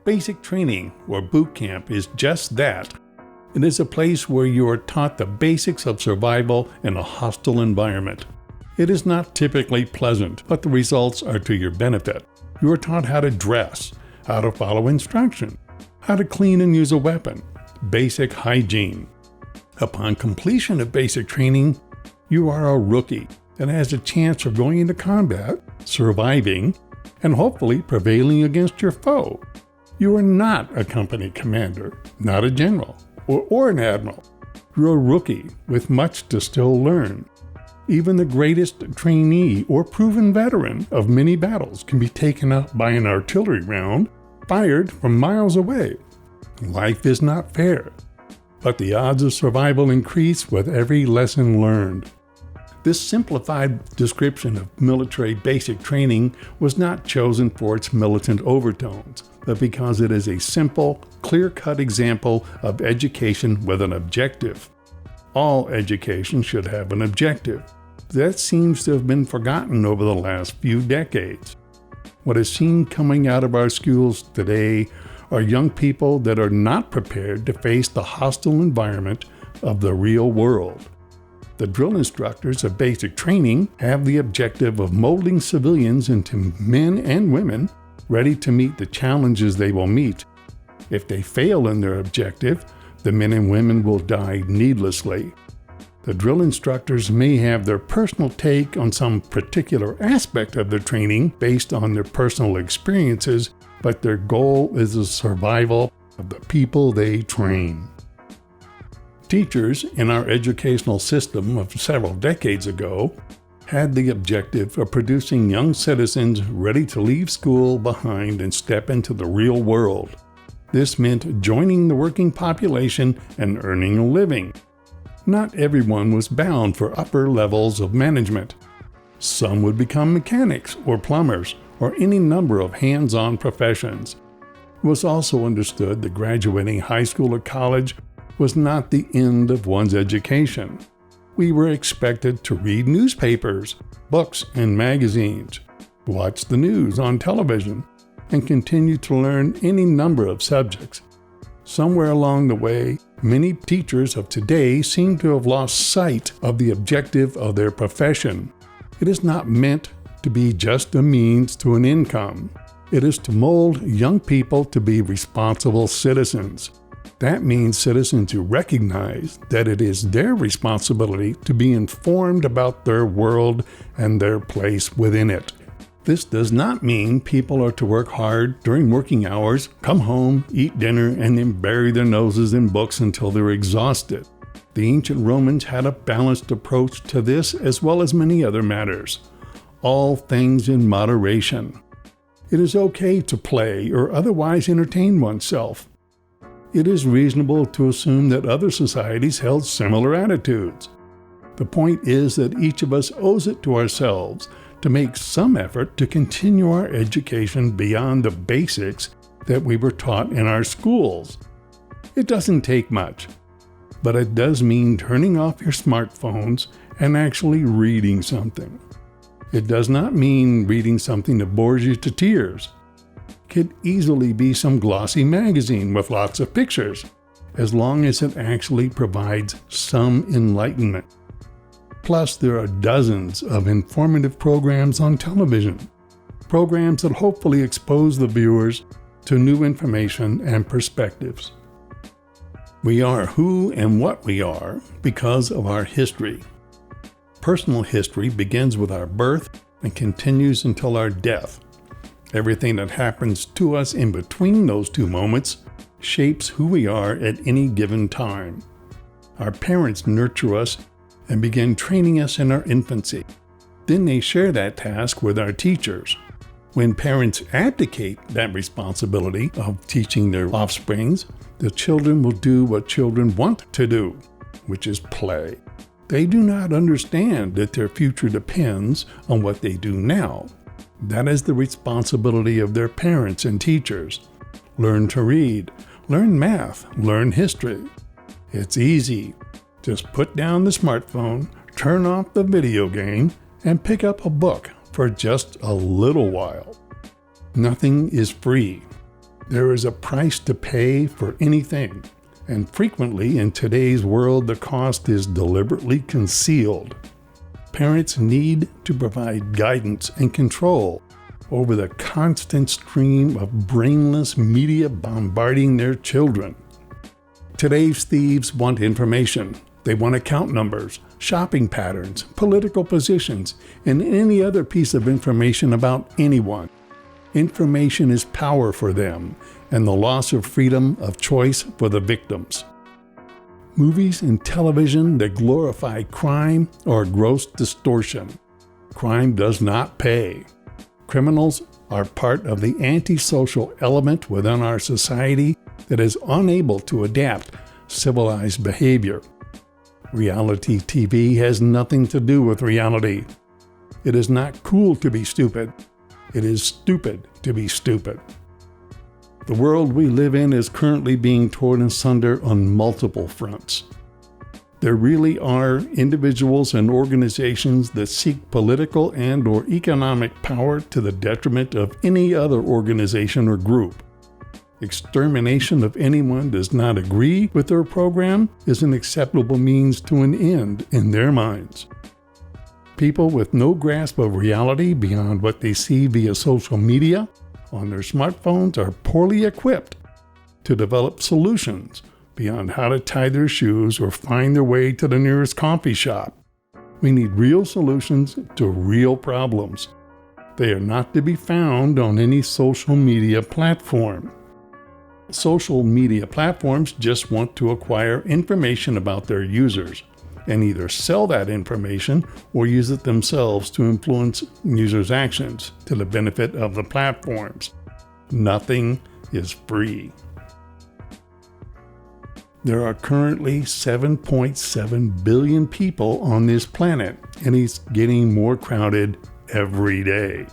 Basic training, or boot camp, is just that. It is a place where you are taught the basics of survival in a hostile environment. It is not typically pleasant, but the results are to your benefit. You are taught how to dress, how to follow instructions, how to clean and use a weapon, basic hygiene. Upon completion of basic training, you are a rookie and has a chance of going into combat, surviving, and hopefully prevailing against your foe. You are not a company commander, not a general, or an admiral. You're a rookie with much to still learn. Even the greatest trainee or proven veteran of many battles can be taken out by an artillery round fired from miles away. Life is not fair, but the odds of survival increase with every lesson learned. This simplified description of military basic training was not chosen for its militant overtones, but because it is a simple, clear-cut example of education with an objective. All education should have an objective. That seems to have been forgotten over the last few decades. What is seen coming out of our schools today are young people that are not prepared to face the hostile environment of the real world. The drill instructors of basic training have the objective of molding civilians into men and women ready to meet the challenges they will meet. If they fail in their objective, the men and women will die needlessly. The drill instructors may have their personal take on some particular aspect of their training based on their personal experiences, but their goal is the survival of the people they train. Teachers in our educational system of several decades ago had the objective of producing young citizens ready to leave school behind and step into the real world. This meant joining the working population and earning a living. Not everyone was bound for upper levels of management. Some would become mechanics or plumbers or any number of hands-on professions. It was also understood that graduating high school or college was not the end of one's education. We were expected to read newspapers, books, and magazines, watch the news on television, and continue to learn any number of subjects. Somewhere along the way, many teachers of today seem to have lost sight of the objective of their profession. It is not meant to be just a means to an income. It is to mold young people to be responsible citizens. That means citizens who recognize that it is their responsibility to be informed about their world and their place within it. This does not mean people are to work hard during working hours, come home, eat dinner, and then bury their noses in books until they're exhausted. The ancient Romans had a balanced approach to this as well as many other matters. All things in moderation. It is okay to play or otherwise entertain oneself. It is reasonable to assume that other societies held similar attitudes. The point is that each of us owes it to ourselves to make some effort to continue our education beyond the basics that we were taught in our schools. It doesn't take much, but it does mean turning off your smartphones and actually reading something. It does not mean reading something that bores you to tears. It could easily be some glossy magazine with lots of pictures, as long as it actually provides some enlightenment. Plus, there are dozens of informative programs on television, programs that hopefully expose the viewers to new information and perspectives. We are who and what we are because of our history. Personal history begins with our birth and continues until our death. Everything that happens to us in between those two moments shapes who we are at any given time. Our parents nurture us and begin training us in our infancy. Then they share that task with our teachers. When parents abdicate that responsibility of teaching their offsprings, the children will do what children want to do, which is play. They do not understand that their future depends on what they do now. That is the responsibility of their parents and teachers. Learn to read, learn math, learn history. It's easy. Just put down the smartphone, turn off the video game, and pick up a book for just a little while. Nothing is free. There is a price to pay for anything, and frequently in today's world the cost is deliberately concealed. Parents need to provide guidance and control over the constant stream of brainless media bombarding their children. Today's thieves want information. They want account numbers, shopping patterns, political positions, and any other piece of information about anyone. Information is power for them, and the loss of freedom of choice for the victims. Movies and television that glorify crime are a gross distortion. Crime does not pay. Criminals are part of the antisocial element within our society that is unable to adapt civilized behavior. Reality TV has nothing to do with reality. It is not cool to be stupid. It is stupid to be stupid. The world we live in is currently being torn asunder on multiple fronts. There really are individuals and organizations that seek political and/or economic power to the detriment of any other organization or group. Extermination of anyone does not agree with their program is an acceptable means to an end in their minds. People with no grasp of reality beyond what they see via social media on their smartphones are poorly equipped to develop solutions beyond how to tie their shoes or find their way to the nearest coffee shop. We need real solutions to real problems. They are not to be found on any social media platform. Social media platforms just want to acquire information about their users and either sell that information or use it themselves to influence users' actions to the benefit of the platforms. Nothing is free. There are currently 7.7 billion people on this planet, and it's getting more crowded every day.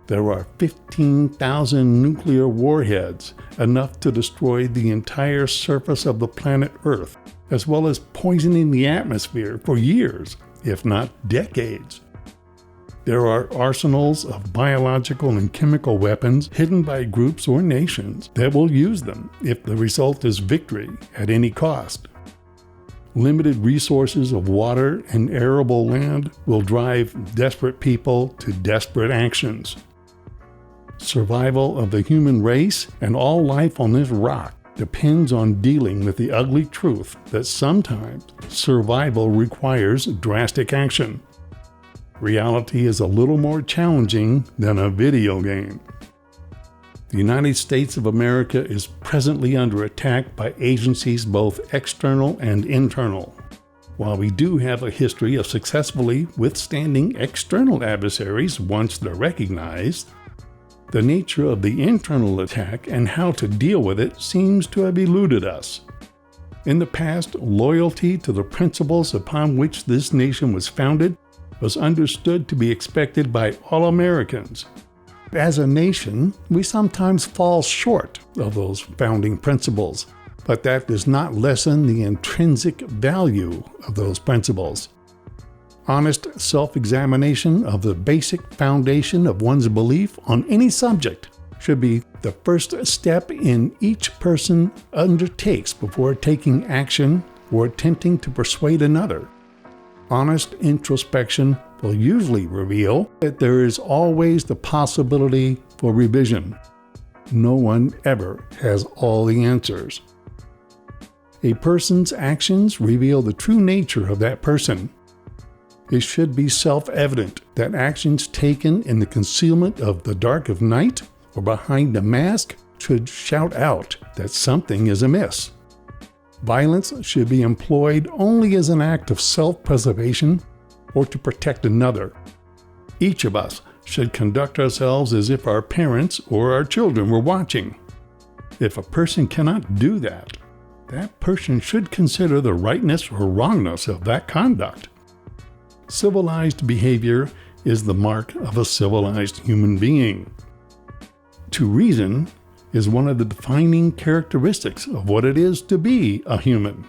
There are 15,000 nuclear warheads, enough to destroy the entire surface of the planet Earth, as well as poisoning the atmosphere for years, if not decades. There are arsenals of biological and chemical weapons hidden by groups or nations that will use them if the result is victory at any cost. Limited resources of water and arable land will drive desperate people to desperate actions. Survival of the human race and all life on this rock depends on dealing with the ugly truth that sometimes survival requires drastic action. Reality is a little more challenging than a video game. The United States of America is presently under attack by agencies both external and internal. While we do have a history of successfully withstanding external adversaries once they're recognized, the nature of the internal attack and how to deal with it seems to have eluded us. In the past, loyalty to the principles upon which this nation was founded was understood to be expected by all Americans. As a nation, we sometimes fall short of those founding principles, but that does not lessen the intrinsic value of those principles. Honest self-examination of the basic foundation of one's belief on any subject should be the first step in each person undertakes before taking action or attempting to persuade another. Honest introspection will usually reveal that there is always the possibility for revision. No one ever has all the answers. A person's actions reveal the true nature of that person. It should be self-evident that actions taken in the concealment of the dark of night or behind a mask should shout out that something is amiss. Violence should be employed only as an act of self-preservation or to protect another. Each of us should conduct ourselves as if our parents or our children were watching. If a person cannot do that, that person should consider the rightness or wrongness of that conduct. Civilized behavior is the mark of a civilized human being. To reason is one of the defining characteristics of what it is to be a human.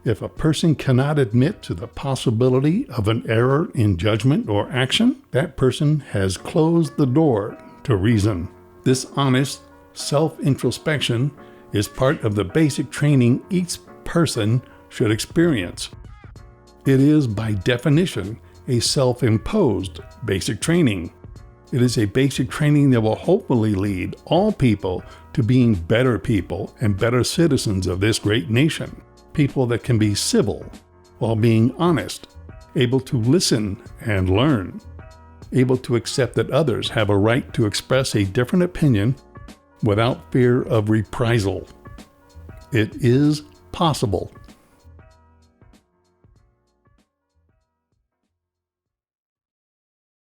If a person cannot admit to the possibility of an error in judgment or action, that person has closed the door to reason. This honest, Self-introspection is part of the basic training each person should experience. It is, by definition, a self-imposed basic training. It is a basic training that will hopefully lead all people to being better people and better citizens of this great nation. People that can be civil while being honest, able to listen and learn, able to accept that others have a right to express a different opinion without fear of reprisal. It is possible.